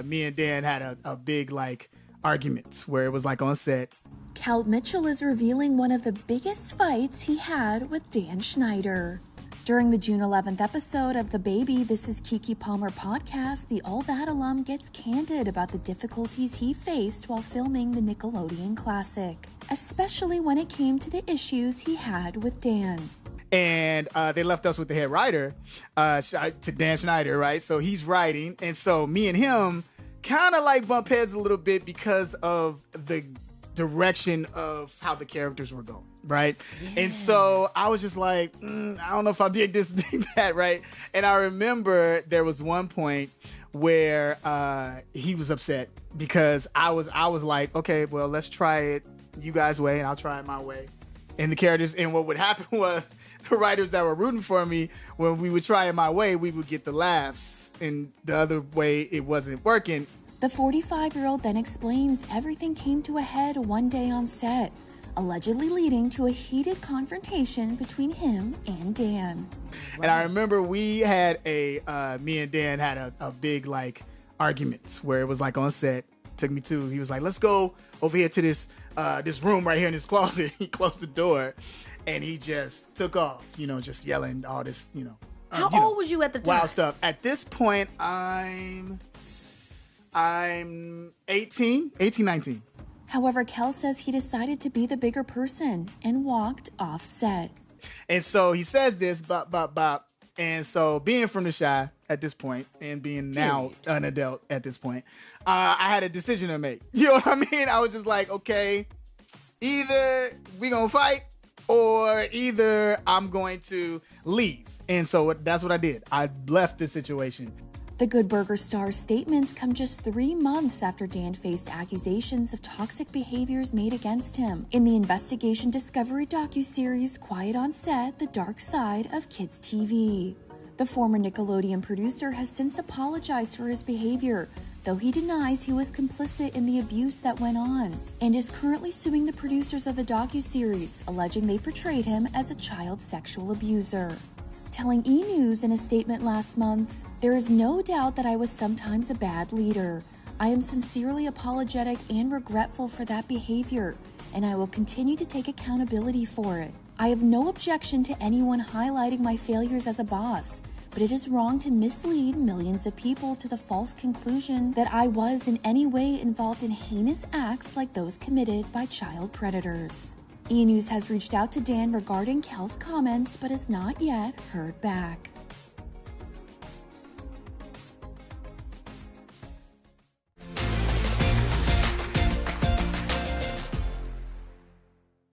Me and Dan had a big argument where it was on set. Kel Mitchell is revealing one of the biggest fights he had with Dan Schneider. During the June 11th episode of the Baby, This is Keke Palmer podcast, the All That alum gets candid about the difficulties he faced while filming the Nickelodeon classic, especially when it came to the issues he had with Dan. And they left us with the head writer, to Dan Schneider, right? So he's writing, and so me and him kind of bump heads a little bit because of the direction of how the characters were going, right? Yeah. And so I was just I don't know if I'll dig this, dig that, right? And I remember there was one point where he was upset because I was like, okay, well, let's try it you guys' way and I'll try it my way. And the characters, and what would happen was the writers that were rooting for me, when we would try it my way, we would get the laughs, and the other way it wasn't working. The 45-year-old then explains everything came to a head one day on set, allegedly leading to a heated confrontation between him and Dan. And I remember we had me and Dan had a big argument where it was on set. He was like, let's go over here to this room right here in this closet. He closed the door and he just took off, just yelling all this, How old was you at the time? Wild stuff. At this point, I'm 18, 19. However, Kel says he decided to be the bigger person and walked off set. And so he says this, bop. And so being from the Chi at this point and being now an adult at this point, I had a decision to make. You know what I mean? I was just like, okay, either we gonna fight or either I'm going to leave. And so that's what I did. I left the situation. The Good Burger star's statements come just 3 months after Dan faced accusations of toxic behaviors made against him in the investigation Discovery docuseries Quiet on Set, The Dark Side of Kids TV. The former Nickelodeon producer has since apologized for his behavior, though he denies he was complicit in the abuse that went on, and is currently suing the producers of the docuseries, alleging they portrayed him as a child sexual abuser. Telling E! News in a statement last month, "There is no doubt that I was sometimes a bad leader. I am sincerely apologetic and regretful for that behavior, and I will continue to take accountability for it. I have no objection to anyone highlighting my failures as a boss, but it is wrong to mislead millions of people to the false conclusion that I was in any way involved in heinous acts like those committed by child predators." E! News has reached out to Dan regarding Kel's comments, but has not yet heard back.